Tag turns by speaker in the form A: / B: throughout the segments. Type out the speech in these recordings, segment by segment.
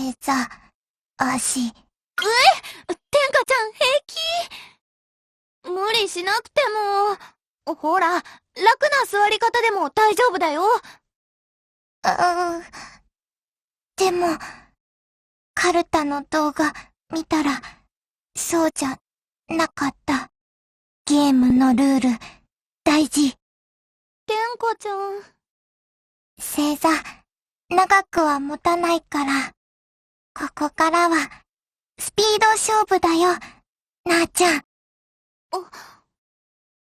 A: 正座、足。
B: 天下ちゃん平気？無理しなくても。ほら、楽な座り方でも大丈夫だよ。
A: でも、カルタの動画見たら、そうじゃなかった。ゲームのルール、大事。
B: 天下ちゃん。
A: 正座、長くは持たないから。ここからは、スピード勝負だよ、なあちゃん。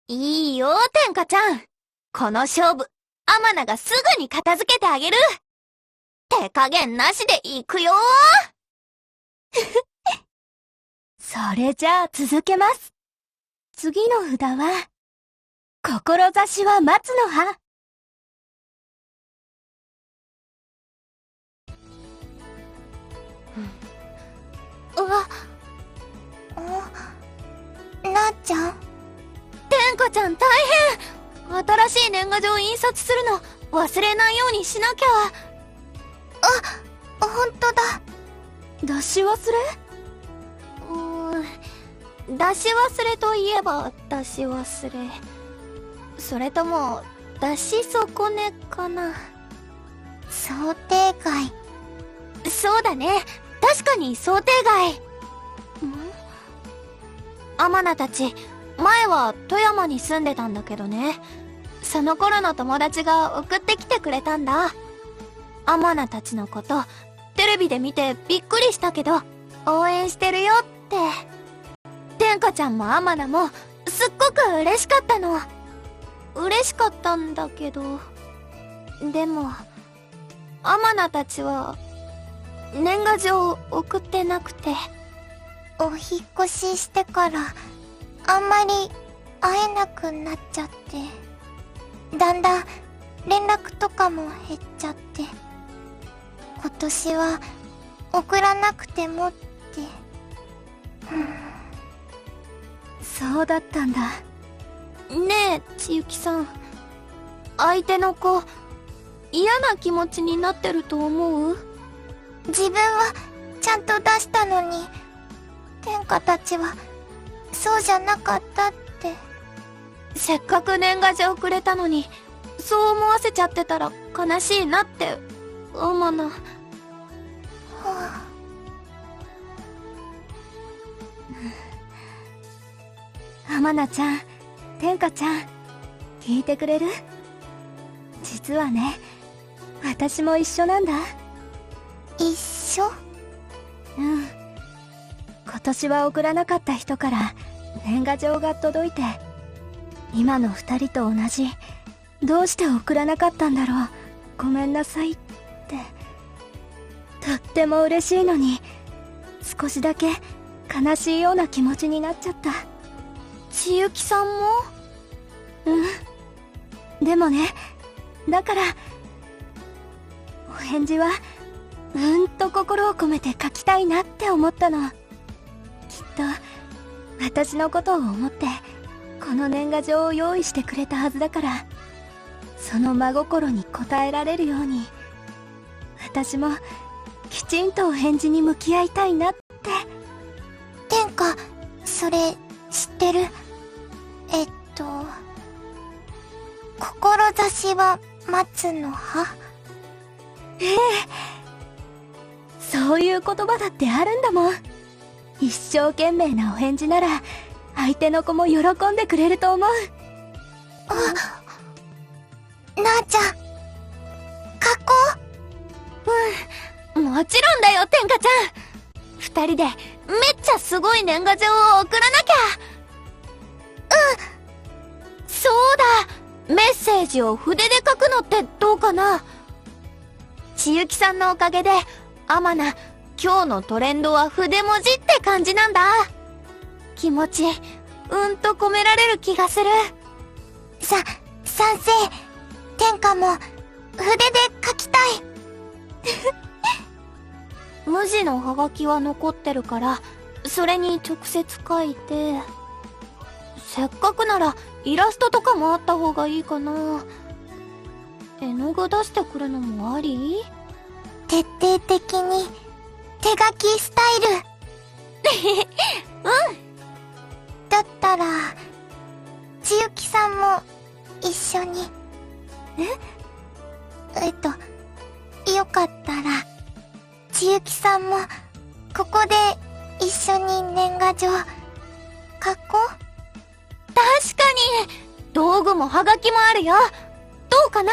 B: いいよ、天下ちゃん。この勝負、アマナがすぐに片付けてあげる。手加減なしで行くよ。
C: それじゃあ続けます。次の札は、志は松の葉。
A: なあちゃん。
B: 天下ちゃん大変。新しい年賀状を印刷するの忘れないようにしなきゃ。
A: ほんとだ。
C: 出し忘れ？
B: 出し忘れといえば出し忘れ。それとも出し損ねかな。
A: 想定外。
B: そうだね、確かに想定外。アマナたち前は富山に住んでたんだけどね、その頃の友達が送ってきてくれたんだ。アマナたちのことテレビで見てびっくりしたけど応援してるよって。天下ちゃんもアマナもすっごく嬉しかったの。嬉しかったんだけど、でもアマナたちは年賀状送ってなくて。
A: お引っ越ししてからあんまり会えなくなっちゃって、だんだん連絡とかも減っちゃって、今年は送らなくてもって。
C: そうだったんだ。
B: ねえ千雪さん、相手の子嫌な気持ちになってると思う？
A: 自分はちゃんと出したのに、天下たちはそうじゃなかったって。
B: せっかく年賀状くれたのにそう思わせちゃってたら悲しいなって思うな。
C: アマナちゃん、天下ちゃん、聞いてくれる？実はね、私も一緒なんだ。
A: 一緒？
C: 今年は送らなかった人から年賀状が届いて、今の二人と同じ、どうして送らなかったんだろう、ごめんなさいって。とっても嬉しいのに、少しだけ悲しいような気持ちになっちゃった。
B: 千雪さんも？
C: でもね、だからお返事は心を込めて書きたいなって思ったの。きっと私のことを思ってこの年賀状を用意してくれたはずだから、その真心に応えられるように私もきちんとお返事に向き合いたいなって。
A: 天下、それ知ってる？志は松の葉？
C: そういう言葉だってあるんだもん。一生懸命なお返事なら相手の子も喜んでくれると思う。
A: なあちゃん、書こ
B: もちろんだよ天下ちゃん。二人でめっちゃすごい年賀状を送らなきゃ。そうだ、メッセージを筆で書くのってどうかな。千雪さんのおかげでアマナ、今日のトレンドは筆文字って感じなんだ。気持ち込められる気がする。
A: 賛成。天下も筆で書きたい。
B: 無地のハガキは残ってるから、それに直接書いて、せっかくならイラストとかもあった方がいいかな。絵の具出してくるのもあり？
A: 徹底的に手書きスタイル。だったら、千雪さんも一緒に。よかったら、千雪さんもここで一緒に年賀状書こう。
B: 確かに、道具もハガキもあるよ。どうかな？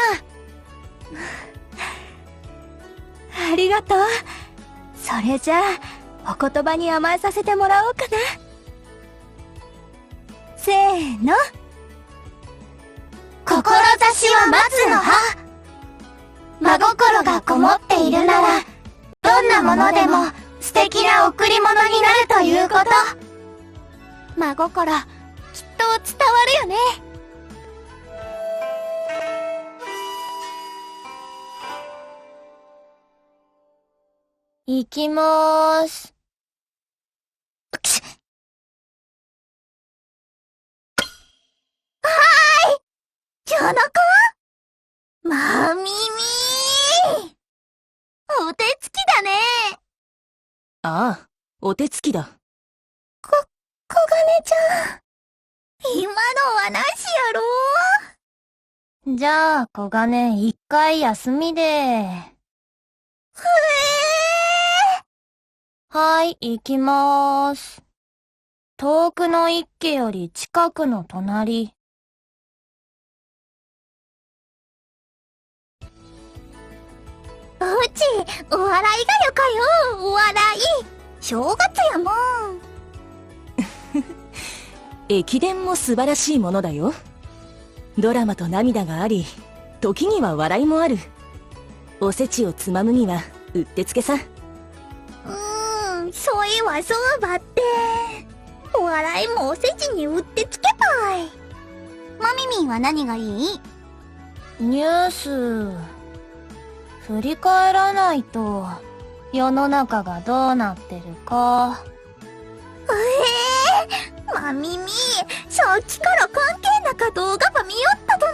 C: ありがとう。それじゃあ、お言葉に甘えさせてもらおうかな。せーの。
A: 志は松の葉。真心がこもっているなら、どんなものでも素敵な贈り物になるということ。
B: 真心、きっと伝わるよね。行きまーす。
A: 今日の子まみみ
B: お手つきだね。
D: ああ、お手つきだ。
A: 小金ちゃん。今のはなしやろ。
B: じゃあ、小金、一回休みで。はい、行きまーす。遠くの一家より近くの隣。
A: うち、お笑いがよかよ、お笑い。正月やもん。
D: 駅伝も素晴らしいものだよ。ドラマと涙があり、時には笑いもある。おせちをつまむにはうってつけさ。
A: そういえばそうばって。お笑いもおせちにうってつけばい。まみみんは何がいい？
B: ニュース、振り返らないと、世の中がどうなってるか。
A: まみみ、さっきから関係なか動画ば見よったと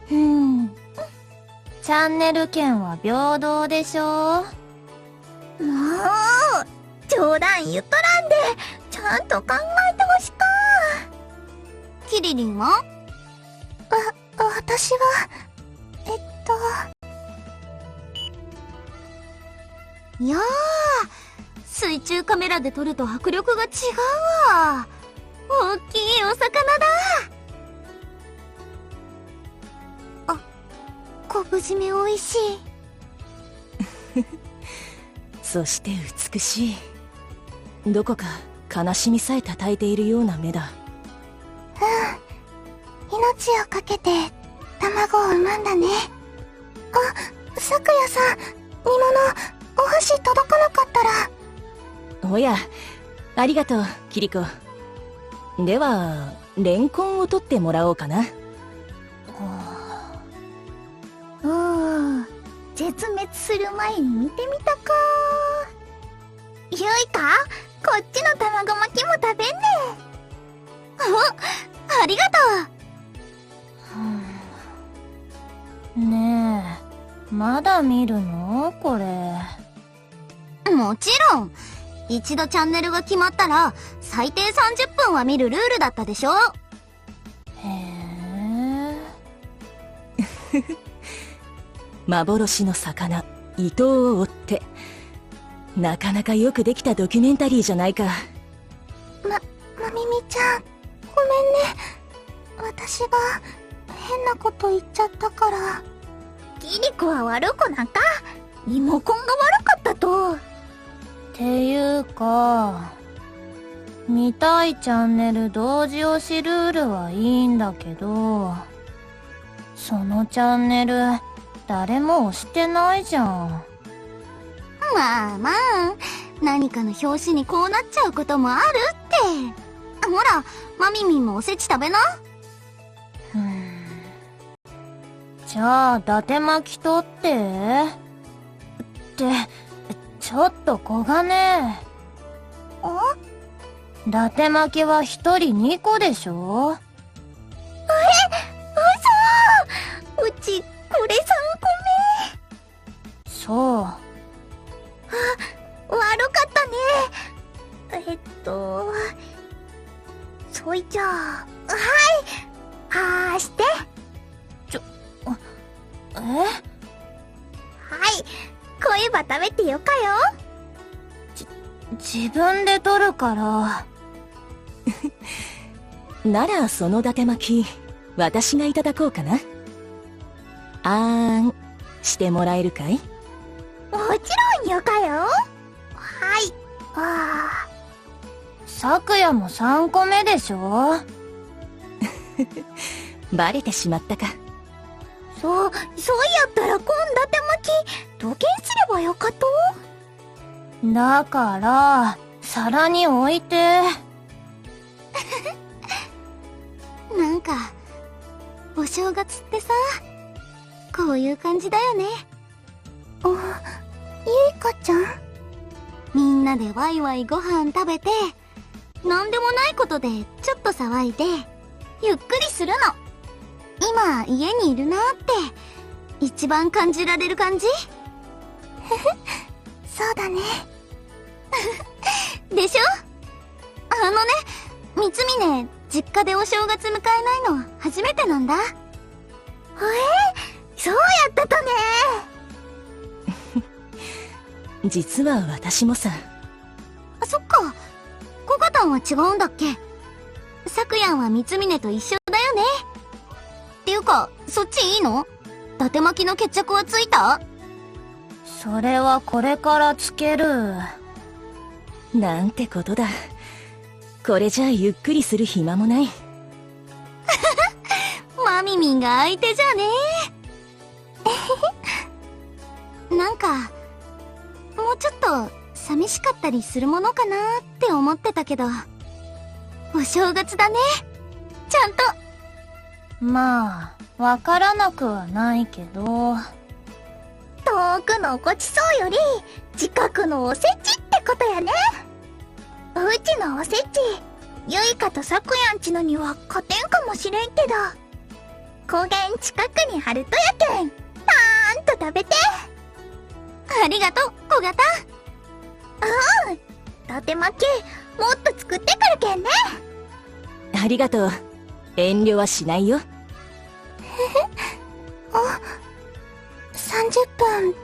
A: に。
B: チャンネル権は平等でしょ。
A: もう、冗談言っとらんで、ちゃんと考えてほしか。キリリンは？私は、
B: いやー、水中カメラで撮ると迫力が違うわ。大きいお魚だ。
A: 昆布締めおいしい。
D: そして美しい。どこか悲しみさえ叩いているような目だ。
A: 命をかけて卵を産むんだね。さくやさん、煮物お箸届かなかったら。
D: おや、ありがとう、キリコ。では、レンコンを取ってもらおうかな。
A: 絶滅する前に見てみたか。ゆいか、こっちの卵巻きも食べんね。
B: ありがとう。ねえ、まだ見るの？これ。
A: もちろん。一度チャンネルが決まったら、最低30分は見るルールだったでしょ。
B: へえ。
D: 幻の魚、伊藤を追って。なかなかよくできたドキュメンタリーじゃないか。
A: まみみちゃん、ごめんね。私が変なこと言っちゃったから。キリコは悪くなんか、リモコンが悪かったと。
B: っていうか、見たいチャンネル同時押しルールはいいんだけど、そのチャンネル、誰も押してないじゃん。
A: まあまあ、何かの表紙にこうなっちゃうこともあるって。ほら、まみみんもおせち食べな。
B: じゃあ、伊達巻き取って。ちょっと小金。伊達巻きは一人2個でしょ？
A: うち、これ3個目。
B: そう。
A: そいじゃあ、はい。はーして。はい。恋バ食べてよかよ。
B: 自分で取るから。
D: ならその伊達巻き、私がいただこうかな。してもらえるかい？
A: もちろんよかよ。はい。
B: 昨夜も3個目でしょ？
D: バレてしまったか。
A: そうやったら今伊達巻き、土下すればよかと？
B: だから、皿に置いて。
C: なんか、お正月ってさ、こういう感じだよね。
A: ゆいかちゃん？
C: みんなでワイワイご飯食べて、なんでもないことでちょっと騒いで、ゆっくりするの。今、家にいるなーって、一番感じられる感じ？
A: そうだね。
C: でしょ？三峰、実家でお正月迎えないの初めてなんだ。
A: そうやったとね。
D: 実は私もさ。
C: そっか。コガタンは違うんだっけ？サクヤンは三峰と一緒だよね。っていうか、そっちいいの？伊達巻きの決着はついた？
B: それはこれからつける。
D: なんてことだ。これじゃゆっくりする暇もない。
C: マミミンが相手じゃねえ。なんか、もうちょっと寂しかったりするものかなって思ってたけど、お正月だね。ちゃんと。
B: まあ、わからなくはないけど。
A: 遠くのごちそうより、近くのおせちってことやね。うちのおせち、ゆいかとさくやんちのには勝てんかもしれんけど、高原近くにあるとやけん、たーんと食べて。
C: ありがとう、小型。
A: 伊達巻き、もっと作ってくるけんね。
D: ありがとう。遠慮はしないよ。
A: 30分経っ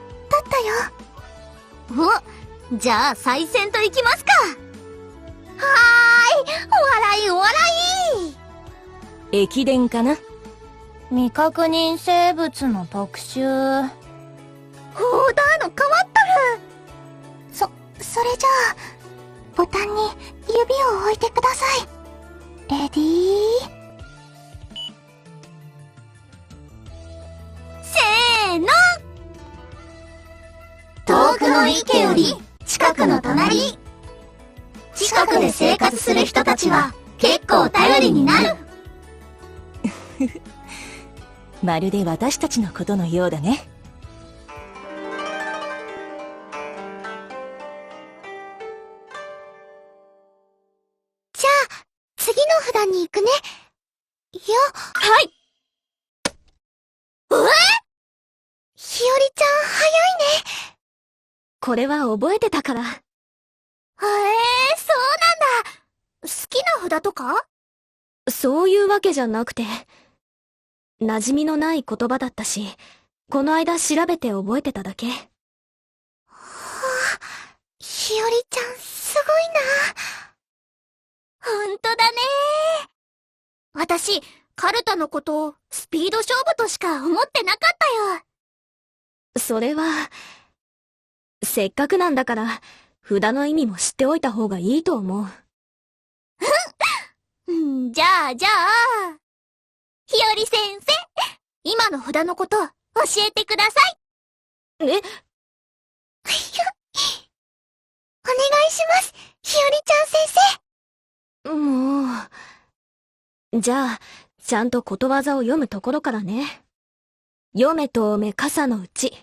A: たよ。
C: お、じゃあ再戦といきますか。
A: はーい、お笑い。
D: 駅伝かな？
B: 未確認生物の特集。
A: オーダーの変わっとる。それじゃあ、ボタンに指を置いてください。レディー。
C: せーの。遠くの池より近くの隣。近くで生活する人たちは結構頼りになる。
D: まるで私たちのことのようだね。
A: じゃあ、次の札に行くね。
C: はい。
A: ひよりちゃん早いね。
C: これは覚えてたから。
A: そうなんだ。好きな札とか？
C: そういうわけじゃなくて、馴染みのない言葉だったし、この間調べて覚えてただけ。
A: はあ、ひよりちゃんすごいな。
C: ほんとだね。
A: 私、カルタのことをスピード勝負としか思ってなかったよ。
C: それは、せっかくなんだから、札の意味も知っておいた方がいいと思う。
A: じゃあ、ひより先生、今の札のこと教えてください。
C: え？
A: お願いします、ひよりちゃん先生。
C: もう。じゃあ、ちゃんとことわざを読むところからね。読めとおめ傘のうち。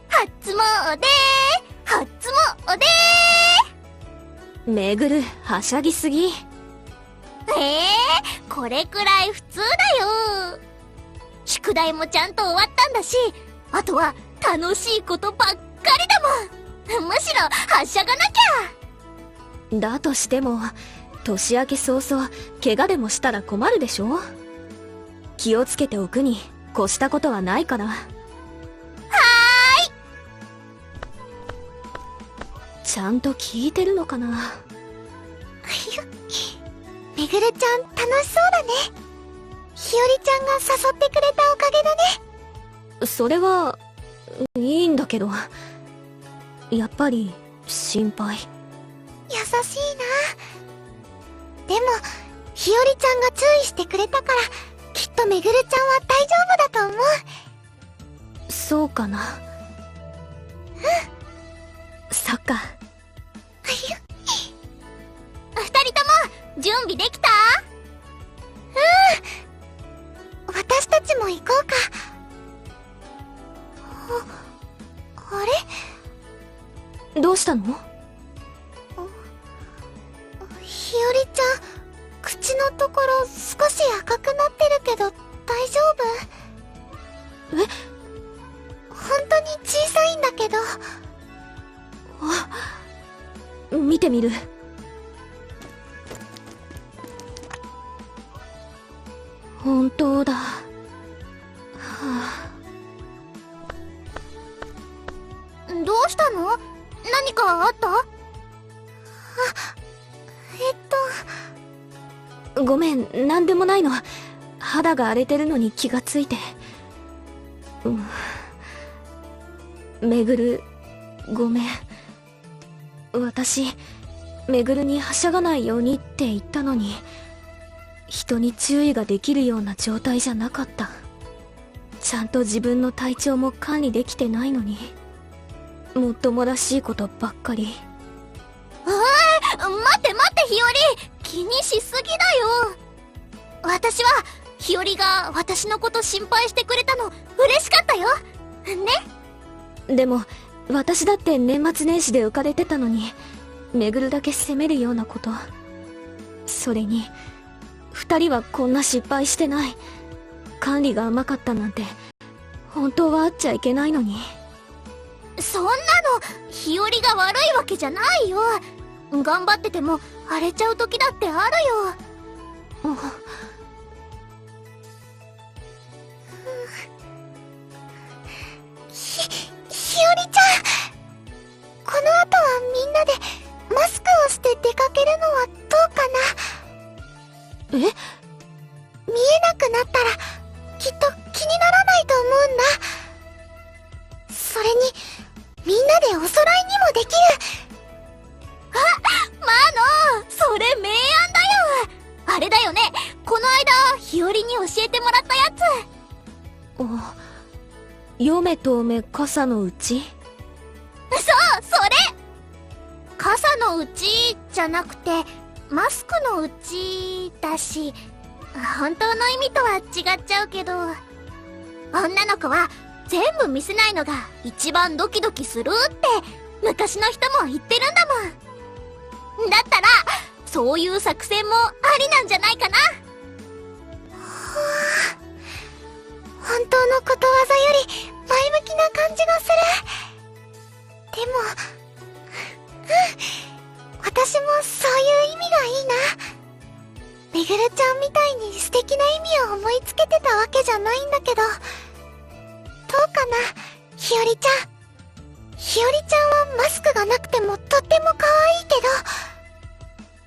A: 初詣
C: めぐる、はしゃぎすぎ。
A: これくらい普通だよ。宿題もちゃんと終わったんだし、あとは楽しいことばっかりだもん。
B: むしろはしゃがなきゃ。
C: だとしても、年明け早々、怪我でもしたら困るでしょ。気をつけておくに越したことはないから。ちゃんと聞いてるのかな。
A: めぐるちゃん楽しそうだね。ひよりちゃんが誘ってくれたおかげだね。
C: それはいいんだけど、やっぱり心配。
A: 優しいな。でもひよりちゃんが注意してくれたからきっとめぐるちゃんは大丈夫だと思う。
C: そうかな。そっか。
B: 二人とも準備できた？
A: 私たちも行こうか。あれ？
C: どうしたの？
A: ひよりちゃん、口のところ少し赤くなってるけど大丈夫？
C: え？
A: 本当に小さいんだけど。
C: 見てみる。本当だ。はあ、
B: どうしたの？何かあった？
C: ごめん、なんでもないの。肌が荒れてるのに気がついて。めぐる、ごめん。私、めぐるにはしゃがないようにって言ったのに、人に注意ができるような状態じゃなかった。ちゃんと自分の体調も管理できてないのに、もっともらしいことばっかり。
B: 待って待って、ひより、気にしすぎだよ。私はひよりが私のこと心配してくれたの嬉しかったよね。
C: でも私だって年末年始で浮かれてたのに、めぐるだけ責めるようなこと。それに二人はこんな失敗してない。管理が甘かったなんて本当はあっちゃいけないのに。
B: そんなのひよりが悪いわけじゃないよ。頑張ってても荒れちゃう時だってあるよ。
A: ひよりちゃん、この後はみんなでマスクをして出かけるのはどうかな。
C: え？
A: 見えなくなったらきっと気にならないと思うんだ。それにみんなでお揃いにもできる。
B: マノ、それ明暗だよ。あれだよね、この間ひよりに教えてもらったやつ。
C: 嫁とめ傘のうち？
B: そう、それ。傘のうちじゃなくてマスクのうちだし、本当の意味とは違っちゃうけど、女の子は全部見せないのが一番ドキドキするって昔の人も言ってるんだもん。だったらそういう作戦もありなんじゃないかな。
A: 本当のことわざより前向きな感じがする。でも私もそういう意味がいいな。めぐるちゃんみたいに素敵な意味を思いつけてたわけじゃないんだけど、どうかな、ひよりちゃん。ひよりちゃんはマスクがなくてもとっても可愛いけど、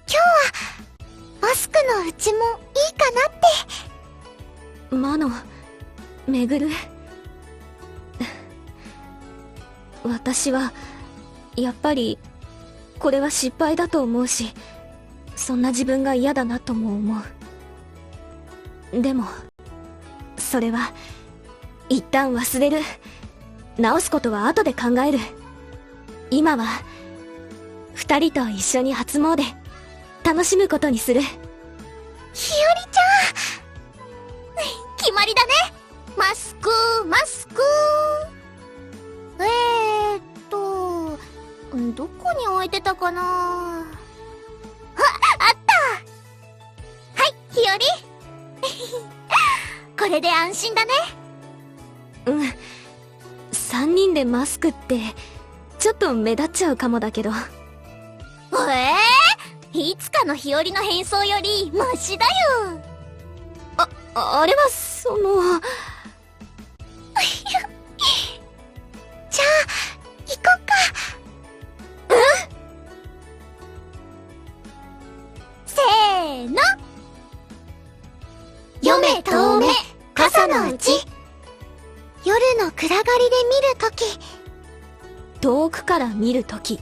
A: 今日はマスクのうちもいいかなって。
C: マノ、めぐる。私はやっぱりこれは失敗だと思うし、そんな自分が嫌だなとも思う。でもそれは一旦忘れる。直すことは後で考える。今は二人と一緒に初詣楽しむことにする。
A: ひよりちゃん、
B: 決まりだね。マスクマスク。どこに置いてたかな。あったはい、ひよりこれで安心だね。
C: 3人でマスクってちょっと目立っちゃうかもだけど。
B: いつかの日和の変装よりマシだよ。
C: あれはその
A: じゃあ行こっか。
B: せーの。読め遠目傘のうち。
A: 夜の暗がりで見るとき、
C: 遠くから見るとき。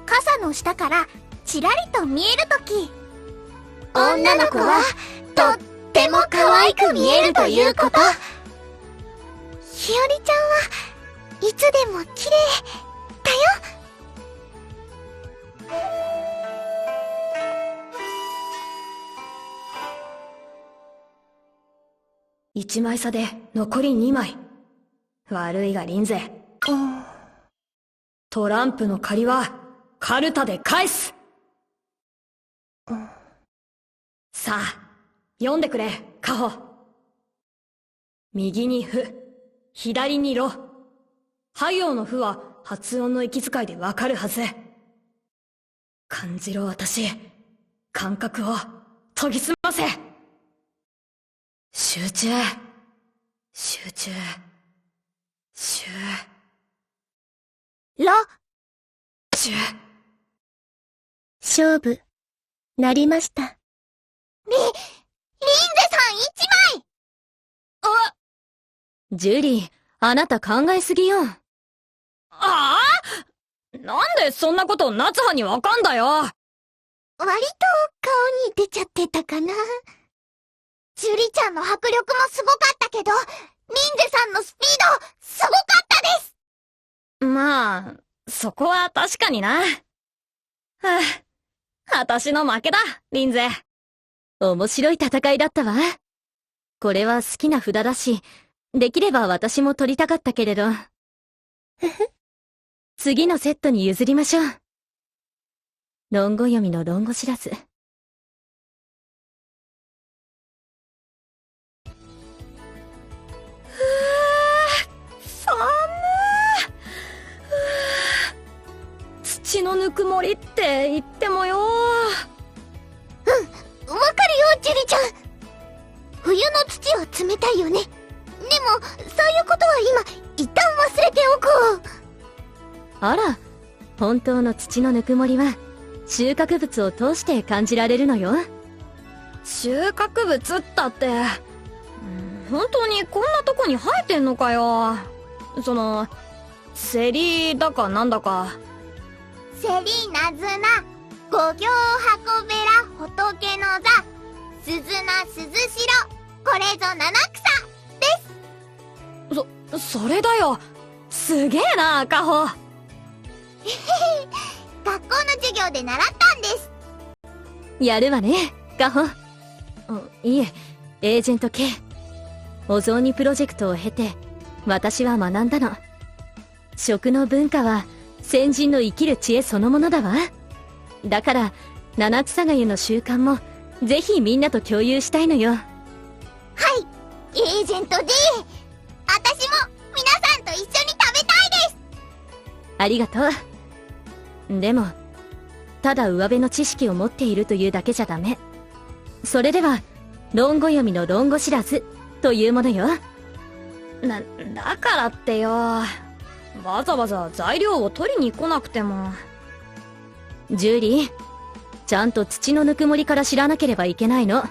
B: 傘の下からちらりと見えるとき。
A: 女の子はとっても可愛く見えるということ。日和ちゃんはいつでも綺麗だよ。
C: 1枚差で残り2枚。悪いがリンゼ。トランプの借りはカルタで返す。さあ、読んでくれ、カホ。右にフ、左にロ。は行のフは発音の息遣いでわかるはず。感じろ私、感覚を研ぎ澄ませ。集中、集中、
B: ロ。
A: 勝負、なりました。
B: リンゼさん1枚。
C: ジュリー、あなた考えすぎよ。なんでそんなこと夏葉にわかんだよ。
A: 割と顔に出ちゃってたかな。ジュリちゃんの迫力もすごかったけど、リンゼさんのスピード、すごかったです。
C: まあ、そこは確かにな。私の負けだ、リンゼ。面白い戦いだったわ。これは好きな札だし、できれば私も取りたかったけれど。次のセットに譲りましょう。論語読みの論語知らず。土のぬくもりって言ってもよ。
A: わかるよ、ジュリちゃん。冬の土は冷たいよね。でも、そういうことは今、一旦忘れておこう。
C: あら、本当の土のぬくもりは、収穫物を通して感じられるのよ。収穫物ったって、本当にこんなとこに生えてんのかよ。セリだかなんだか。
A: セリナズナ、五行箱べら仏の座、鈴名鈴代、これぞ七草です。
C: それだよ。すげえな、カホ。
A: 学校の授業で習ったんです。
C: やるわね、カホ。いえ、エージェント K。お雑煮プロジェクトを経て、私は学んだの。食の文化は、先人の生きる知恵そのものだわ。だから、七草がゆの習慣も、ぜひみんなと共有したいのよ。
A: はい、エージェント D。私も皆さんと一緒に食べたいです。
C: ありがとう。でも、ただ上辺の知識を持っているというだけじゃダメ。それでは、論語読みの論語知らずというものよ。だからってよ。わざわざ材料を取りに来なくても。ジュリー、ちゃんと土のぬくもりから知らなければいけないの。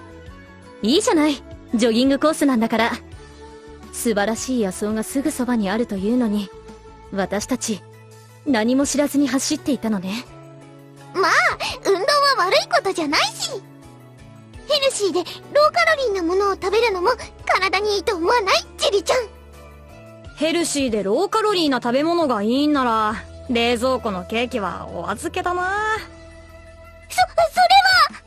C: いいじゃない、ジョギングコースなんだから。素晴らしい野草がすぐそばにあるというのに、私たち、何も知らずに走っていたのね。
A: まあ、運動は悪いことじゃないし。ヘルシーでローカロリーなものを食べるのも体にいいと思わない？ジュリちゃん。
C: ヘルシーでローカロリーな食べ物がいいんなら、冷蔵庫のケーキはお預けだな。
A: それは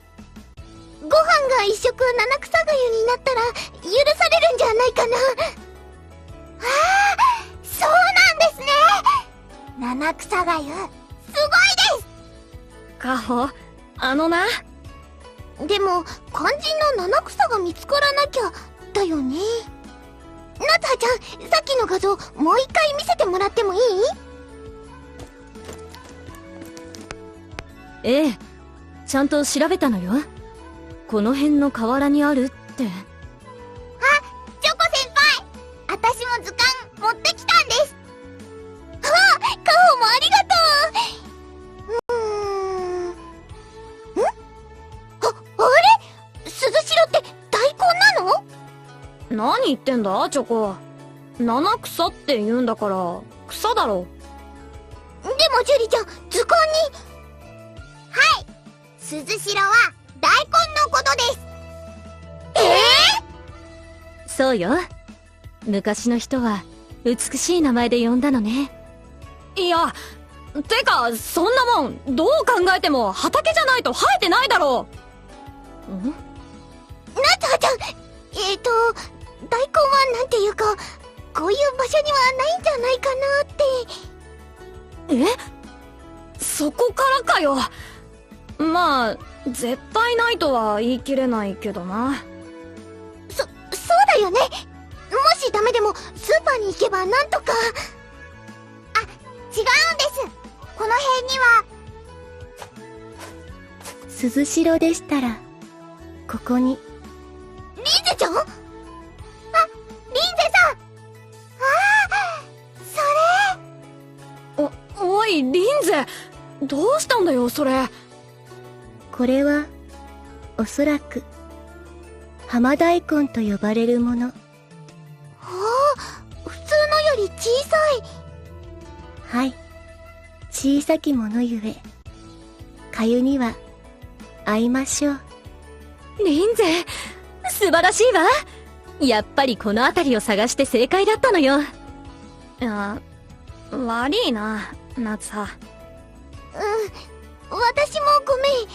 A: ご飯が一食七草がゆになったら許されるんじゃないかな。そうなんですね。七草がゆ、すごいです。
C: カホ、な。
A: でも、肝心の七草が見つからなきゃ、だよね。夏葉ちゃん、さっきの画像、もう一回見せてもらってもいい？
D: ええ、ちゃんと調べたのよ。この辺の河原にあるって。
A: チョコ先輩、私も図鑑持ってきたんです。あ、カホもありがとう。あれ鈴代って大根なの？
E: 何言ってんだチョコ。七草って言うんだから草だろ。
A: でもジュリちゃん、図鑑に。はい、鈴代は大根のことです。
D: そうよ。昔の人は美しい名前で呼んだのね。
E: いや、てかそんなもんどう考えても畑じゃないと生えてないだろう。
D: ん？
A: 夏葉ちゃん、大根はなんていうか、こういう場所にはないんじゃないかなって。
E: そこからかよ。まあ絶対ないとは言い切れないけどな。
A: そうだよね。もしダメでもスーパーに行けばなんとか。あ、違うんです。この辺には。
C: 鈴代でしたら、ここに。
A: リンゼちゃん？あ、リンゼさん。それ。
E: おいリンゼ、どうしたんだよそれ。
C: これは、おそらく、浜大根と呼ばれるもの。
A: 普通のより小さい。
C: はい。小さきものゆえ、かゆには、会いましょう。
D: リンゼ、素晴らしいわ。やっぱりこの辺りを探して正解だったのよ。
E: いや、悪いな夏葉。
A: 私もごめん。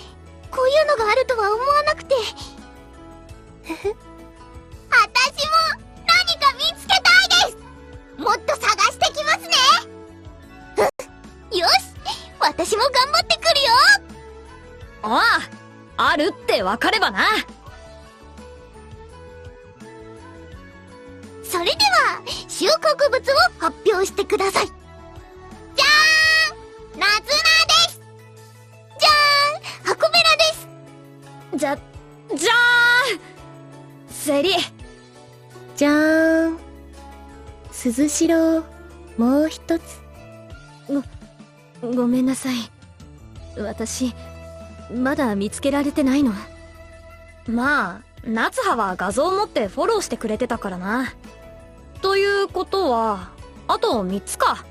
A: こういうのがあるとは思わなくて。私も何か見つけたいです。もっと探してきますね。よし、私も頑張ってくるよ。
E: ああ、あるってわかればな。
A: それでは収穫物を発表してください。じゃーん、ナズナです。じゃーん、ハコベラです。
E: じゃーんセリ。
C: じゃーん。鈴代、もう一つ。
D: ごめんなさい。私、まだ見つけられてないの。
E: まあ夏葉は画像を持ってフォローしてくれてたからな。ということはあと3つか。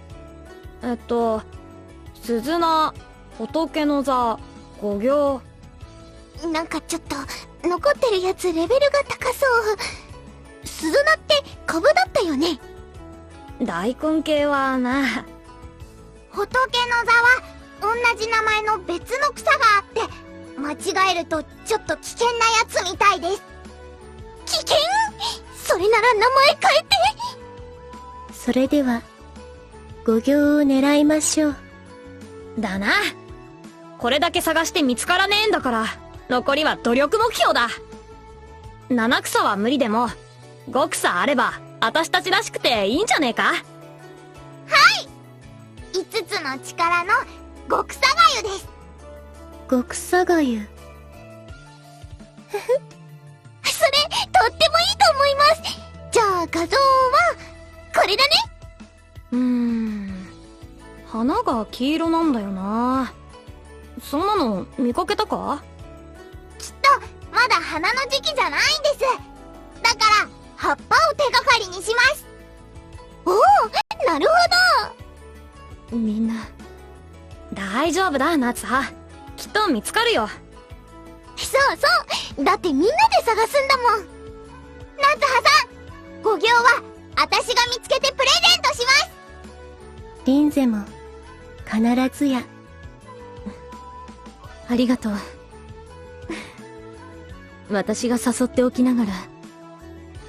E: 鈴名、仏の座、五行。
A: なんかちょっと残ってるやつレベルが高そう。鈴名って株だったよね。
E: 大根系はな。
A: 仏の座は同じ名前の別の草があって、間違えるとちょっと危険なやつみたいです。危険？それなら名前変えて。
C: それでは、五行を狙いましょう。
E: だな。これだけ探して見つからねえんだから、残りは努力目標だ。七草は無理でも5草あれば私たちらしくていいんじゃねえか。
A: 5つの力の極草がゆです。
C: 極草がゆ。
A: それ、とってもいいと思います。じゃあ画像は、これだね。
E: 花が黄色なんだよな。そんなの見かけたか？
A: きっと、まだ花の時期じゃないんです。だから、葉っぱを手がかりにします。おお、なるほど。
D: みんな、
E: 大丈夫だ夏葉。きっと見つかるよ。
A: そうそう、だってみんなで探すんだもん。夏葉さん、5行は私が見つけてプレゼントします。
C: リンゼも、必ずや。
D: ありがとう。私が誘っておきながら、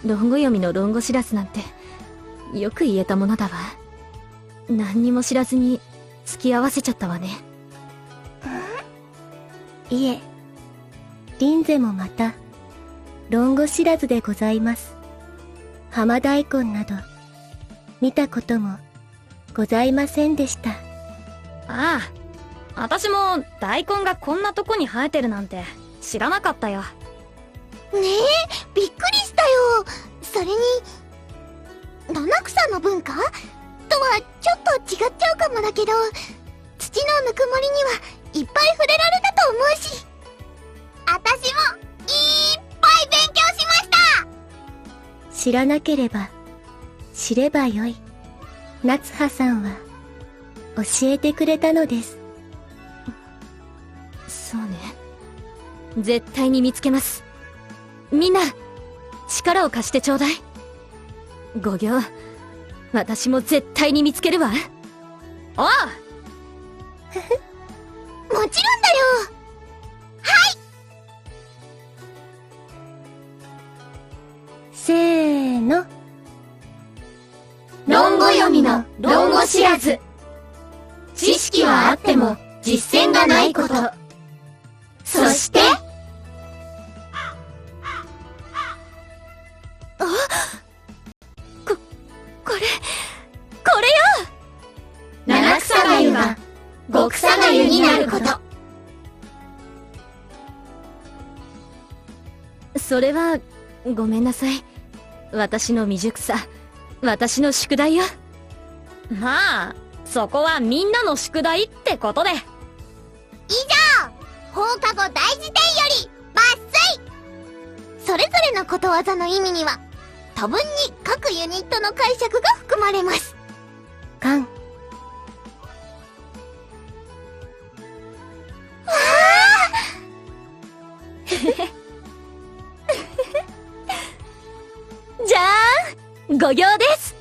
D: 論語読みの論語知らずなんて、よく言えたものだわ。何にも知らずに、付き合わせちゃったわね。
C: いえ、リンゼもまた、論語知らずでございます。浜大根など、見たことも、ございませんでした。
E: ああ、私も大根がこんなとこに生えてるなんて知らなかったよ。
A: ねえ、びっくりしたよ。それに、七草の文化とはちょっと違っちゃうかもだけど、土のぬくもりにはいっぱい触れられたと思うし、私もいっぱい勉強しました。
C: 知らなければ知ればよい。夏葉さんは教えてくれたのです。
E: そうね。絶対に見つけます。みんな、力を貸してちょうだい。5行、私も絶対に見つけるわ。おう
A: もちろんだよ。
C: せーの。
A: 論語読みの論語知らず。知識はあっても実践がないこと。そして、
E: これよ。
A: 七草がゆが五草がゆになること。
E: それは、ごめんなさい。私の未熟さ、私の宿題よ。まあ、そこはみんなの宿題ってことで。
A: 以上、放課後大辞典より抜粋。それぞれのことわざの意味には多分に各ユニットの解釈が含まれます。
C: カン。
E: じゃーん、5行です。